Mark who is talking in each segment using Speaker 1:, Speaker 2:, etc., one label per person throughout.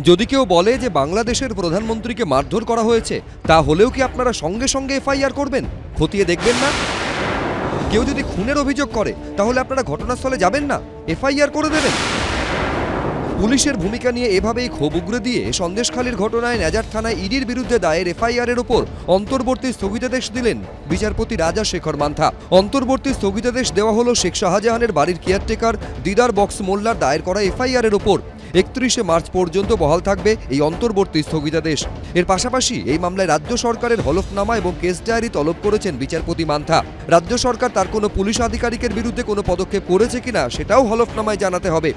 Speaker 1: যদি কেউ বলে যে বাংলাদেশের প্রধানমন্ত্রীকে মারধর করা হয়েছে, তা হলেও কি আপনারা সঙ্গে সঙ্গে এফআইআর করবেন? খতিয়ে দেখবেন না? কেউ যদি খুনের অভিযোগ করে তাহলে আপনারা ঘটনাস্থলে যাবেন না, এফআইআর করে দেবেন? পুলিশের ভূমিকা নিয়ে এভাবেই ক্ষোভ উগরে দিয়ে সন্দেশখালীর ঘটনায় নেজার থানায় ইডির বিরুদ্ধে দায়ের এফআইআরের ওপর অন্তর্বর্তী স্থগিতাদেশ দিলেন বিচারপতি রাজা শেখর মান্থা। অন্তর্বর্তী স্থগিতাদেশ দেওয়া হলো শেখ শাহজাহানের বাড়ির কেয়ারটেকার দিদার বক্স মোল্লার দায়ের করা এফআইআরের ওপর। 31শে মার্চ পর্যন্ত বহাল থাকবে এই অন্তর্বর্তী স্থগিতাদেশ। এর পাশাপাশি এই মামলায় রাজ্য সরকারের হলফনামা এবং কেস ডায়েরি তলব করেছেন বিচারপতি মান্থা। রাজ্য সরকার তার কোনো পুলিশ আধিকারিকের বিরুদ্ধে কোনো পদক্ষেপ করেছে কিনা সেটাও হলফনামায় জানাতে হবে।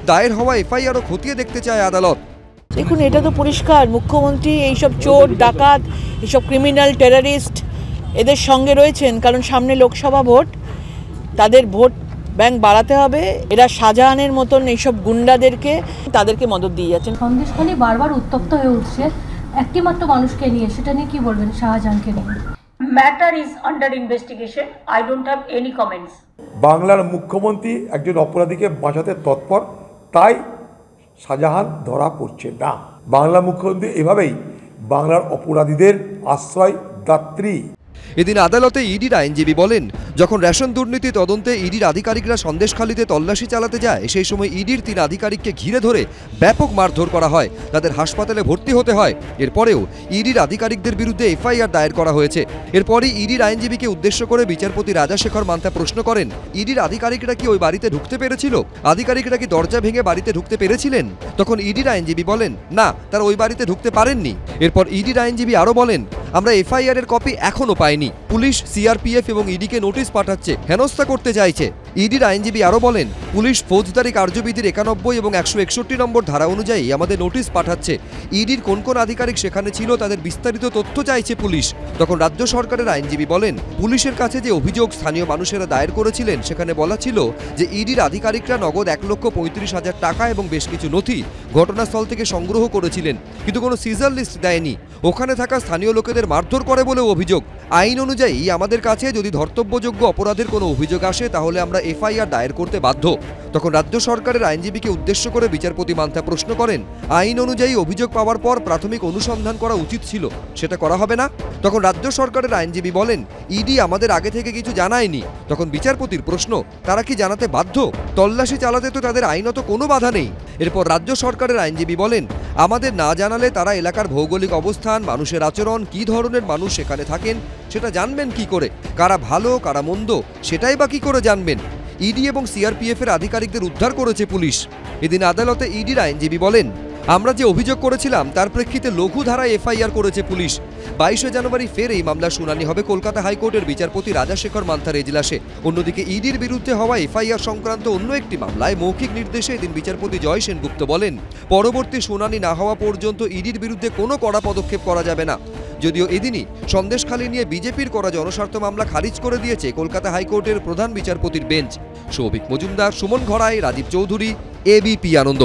Speaker 1: দায়ের হওয়া এফআইআরও খতিয়ে দেখতে চায় আদালত।
Speaker 2: দেখুন, এটা তো পরিষ্কার মুখ্যমন্ত্রী এইসব চোর ডাকাত, এইসব ক্রিমিনাল টেররিস্ট এদের সঙ্গে রয়েছেন, কারণ সামনে লোকসভা ভোট, তাদের ভোট ব্যাংক বাড়াতে হবে। এরা শাহজাহানের মতন এইসব গুন্ডাদেরকে তাদেরকে মদত দিয়ে যাচ্ছেন।
Speaker 3: সন্দেশখালী বারবার উত্তপ্ত হয়ে উঠছে একটিমাত্র মানুষকে নিয়ে, সেটা নিয়ে কি বলবেন? শাহজাহানকে নিয়ে
Speaker 4: matter is under investigation, I don't have any comments.
Speaker 5: বাংলার মুখ্যমন্ত্রী একজন অপরাধীকে বাঁচাতে তৎপর, তাই শাহজাহান ধরা পড়ছে না। বাংলার মুখ্যমন্ত্রী এভাবেই বাংলার অপরাধীদের আশ্রয় দাত্রী।
Speaker 1: এদিন আদালতে ইডির আইনজীবী বলেন, যখন রেশন দুর্নীতি তদন্তে ইডির আধিকারিকরা সন্দেশখালীতে তল্লাশি চালাতে যায়, সেই সময় ইডির 3 আধিকারিককে ঘিরে ধরে ব্যাপক মারধর করা হয়, তাদের হাসপাতালে ভর্তি হতে হয়। এরপরেও ইডির আধিকারিকদের বিরুদ্ধে এফআইআর দায়ের করা হয়েছে। এরপরই ইডির আইনজীবীকে উদ্দেশ্য করে বিচারপতি রাজা শেখর মান্থা প্রশ্ন করেন, ইডির আধিকারিকরা কি ওই বাড়িতে ঢুকতে পেরেছিল? আধিকারিকরা কি দরজা ভেঙে বাড়িতে ঢুকতে পেরেছিলেন? তখন ইডির আইনজীবী বলেন, না, তারা ওই বাড়িতে ঢুকতে পারেননি। এরপর ইডির আইনজীবী আরও বলেন, আমরা এফআইআর এর কপি এখনো পাইনি। পুলিশ সিআরপিএফ এবং ইডিকে নোটিশ পাঠাচ্ছে, হেনস্থা করতে চাইছে। ইডির আইনজীবী আরও বলেন, পুলিশ ফৌজদারি কার্যবিধির 91 এবং 161 নম্বর ধারা অনুযায়ী আমাদের নোটিশ পাঠাচ্ছে। ইডির কোন কোন আধিকারিক সেখানে ছিল তাদের বিস্তারিত তথ্য চাইছে পুলিশ। তখন রাজ্য সরকারের আইনজীবী বলেন, পুলিশের কাছে যে অভিযোগ স্থানীয় মানুষেরা দায়ের করেছিলেন, সেখানে বলা ছিল যে ইডির আধিকারিকরা নগদ 1,35,000 টাকা এবং বেশ কিছু নথি ঘটনাস্থল থেকে সংগ্রহ করেছিলেন, কিন্তু কোনো সিজার লিস্ট দেয়নি। ওখানে থাকা স্থানীয় লোকেদের মারধর করে বলেও অভিযোগ। আইন অনুযায়ী আমাদের কাছে যদি ধর্তব্যযোগ্য অপরাধের কোনো অভিযোগ আসে, তাহলে আমরা এফআইআর দায়ের করতে বাধ্য। তখন রাজ্য সরকারের আইনজীবীকে উদ্দেশ্য করে বিচারপতি মান্থা প্রশ্ন করেন, আইন অনুযায়ী অভিযোগ পাওয়ার পর প্রাথমিক অনুসন্ধান করা উচিত ছিল, সেটা করা হবে না? তখন রাজ্য সরকারের আইনজীবী বলেন, ইডি আমাদের আগে থেকে কিছু জানায়নি। তখন বিচারপতির প্রশ্ন, তারা কি জানাতে বাধ্য? তল্লাশি চালাতে তো তাদের আইনত কোনো বাধা নেই। এরপর রাজ্য সরকারের আইনজীবী বলেন, আমাদের না জানালে তারা এলাকার ভৌগোলিক অবস্থান, মানুষের আচরণ, কী ধরনের মানুষ সেখানে থাকেন সেটা জানবেন কি করে? কারা ভালো কারা মন্দ সেটাই বা কি করে জানবেন? ইডি এবং সিআরপিএফ এর আধিকারিকদের উদ্ধার করেছে পুলিশ। এদিন আদালতে ইডির আইনজীবী বলেন, আমরা যে অভিযোগ করেছিলাম তার প্রেক্ষিতে লঘু ধারায় এফআইআর করেছে পুলিশ। 22শে জানুয়ারি ফের এই মামলার শুনানি হবে কলকাতা হাইকোর্টের বিচারপতি রাজা শেখর মান্থার এজলাসে। অন্যদিকে ইডির বিরুদ্ধে হওয়া এফআইআর সংক্রান্ত অন্য একটি মামলায় মৌখিক নির্দেশে এদিন বিচারপতি জয় সেনগুপ্ত বলেন, পরবর্তী শুনানি না হওয়া পর্যন্ত ইডির বিরুদ্ধে কোনো কড়া পদক্ষেপ করা যাবে না। যদিও এদিনই সন্দেশখালী নিয়ে বিজেপির করা জনস্বার্থ মামলা খারিজ করে দিয়েছে কলকাতা হাইকোর্টের প্রধান বিচারপতির বেঞ্চ। সৌভিক মজুমদার, সুমন ঘড়াই, রাজীব চৌধুরী, এবিপি আনন্দ।